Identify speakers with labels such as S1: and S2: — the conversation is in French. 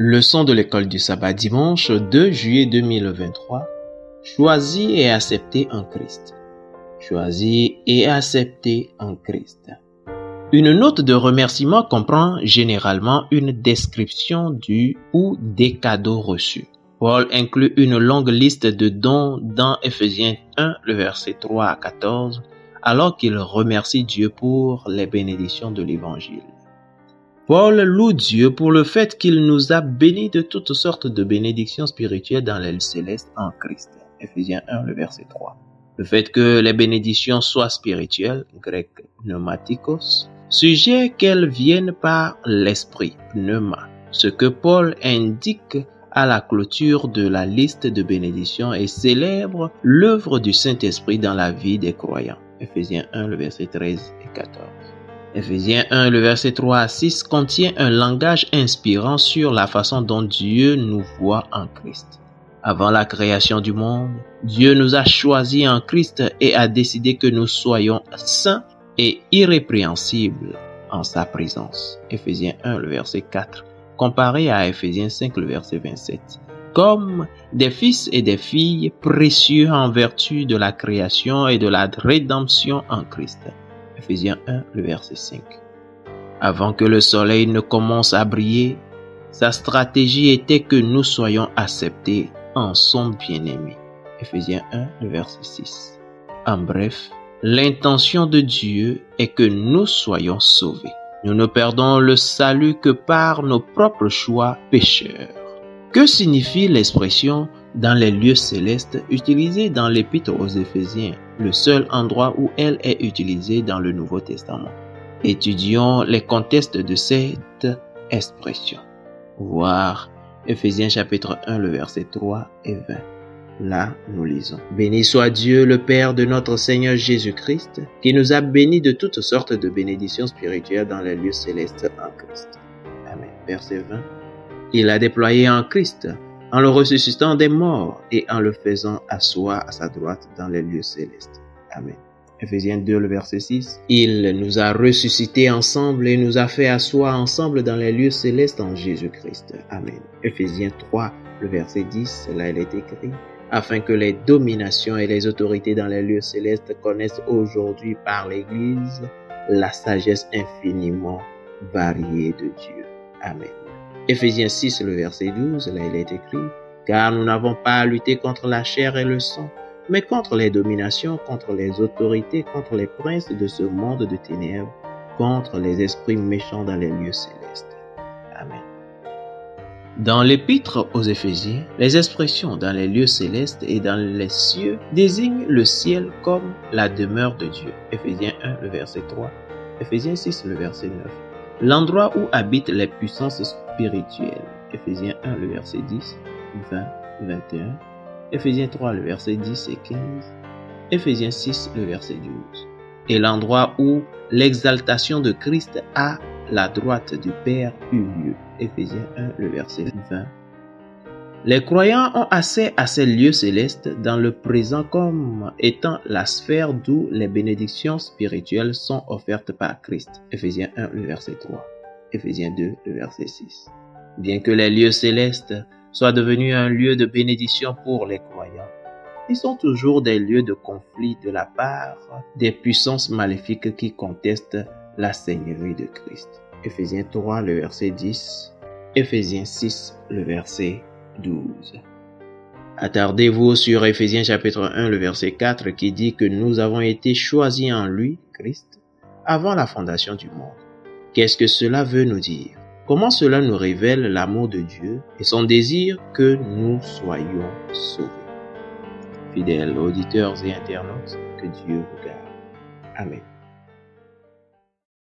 S1: Leçon de l'école du sabbat dimanche 2 juillet 2023. Choisi et accepté en Christ. Choisi et accepté en Christ. Une note de remerciement comprend généralement une description du ou des cadeaux reçus. Paul inclut une longue liste de dons dans Ephésiens 1, le verset 3 à 14, alors qu'il remercie Dieu pour les bénédictions de l'Évangile. Paul loue Dieu pour le fait qu'il nous a bénis de toutes sortes de bénédictions spirituelles dans les lieux célestes en Christ. Ephésiens 1, le verset 3. Le fait que les bénédictions soient spirituelles, grec pneumatikos, sujet qu'elles viennent par l'esprit, pneuma, ce que Paul indique à la clôture de la liste de bénédictions et célèbre l'œuvre du Saint-Esprit dans la vie des croyants. Ephésiens 1, le verset 13 et 14. Ephésiens 1, le verset 3 à 6 contient un langage inspirant sur la façon dont Dieu nous voit en Christ. Avant la création du monde, Dieu nous a choisis en Christ et a décidé que nous soyons saints et irrépréhensibles en sa présence. Ephésiens 1, le verset 4, comparé à Ephésiens 5, le verset 27. Comme des fils et des filles précieux en vertu de la création et de la rédemption en Christ. Ephésiens 1, le verset 5. Avant que le soleil ne commence à briller, sa stratégie était que nous soyons acceptés en son bien-aimé. Ephésiens 1, le verset 6. En bref, l'intention de Dieu est que nous soyons sauvés. Nous ne perdons le salut que par nos propres choix pécheurs. Que signifie l'expression « dans les lieux célestes » utilisée dans l'Épître aux Éphésiens, le seul endroit où elle est utilisée dans le Nouveau Testament? Étudions les contextes de cette expression. Voir Éphésiens chapitre 1, le verset 3 et 20. Là, nous lisons. Béni soit Dieu, le Père de notre Seigneur Jésus-Christ, qui nous a bénis de toutes sortes de bénédictions spirituelles dans les lieux célestes en Christ. Amen. Verset 20. Il a déployé en Christ, en le ressuscitant des morts et en le faisant asseoir à sa droite dans les lieux célestes. Amen. Ephésiens 2, le verset 6. Il nous a ressuscités ensemble et nous a fait asseoir ensemble dans les lieux célestes en Jésus-Christ. Amen. Ephésiens 3, le verset 10, là il est écrit, afin que les dominations et les autorités dans les lieux célestes connaissent aujourd'hui par l'Église la sagesse infiniment variée de Dieu. Amen. Ephésiens 6, le verset 12, là il est écrit, car nous n'avons pas à lutter contre la chair et le sang, mais contre les dominations, contre les autorités, contre les princes de ce monde de ténèbres, contre les esprits méchants dans les lieux célestes. Amen. Dans l'épître aux Éphésiens, les expressions dans les lieux célestes et dans les cieux désignent le ciel comme la demeure de Dieu. Ephésiens 1, le verset 3, Ephésiens 6, le verset 9. L'endroit où habitent les puissances spirituelles. Ephésiens 1, le verset 10, 20, 21. Ephésiens 3, le verset 10 et 15. Ephésiens 6, le verset 12. Et l'endroit où l'exaltation de Christ à la droite du Père eut lieu. Ephésiens 1, le verset 20. Les croyants ont accès à ces lieux célestes dans le présent comme étant la sphère d'où les bénédictions spirituelles sont offertes par Christ. Ephésiens 1, le verset 3. Ephésiens 2, le verset 6. Bien que les lieux célestes soient devenus un lieu de bénédiction pour les croyants, ils sont toujours des lieux de conflit de la part des puissances maléfiques qui contestent la seigneurie de Christ. Ephésiens 3, le verset 10. Ephésiens 6, le verset 12. Attardez-vous sur Ephésiens chapitre 1, le verset 4 qui dit que nous avons été choisis en lui, Christ, avant la fondation du monde. Qu'est-ce que cela veut nous dire? Comment cela nous révèle l'amour de Dieu et son désir que nous soyons sauvés? Fidèles auditeurs et internautes, que Dieu vous garde. Amen.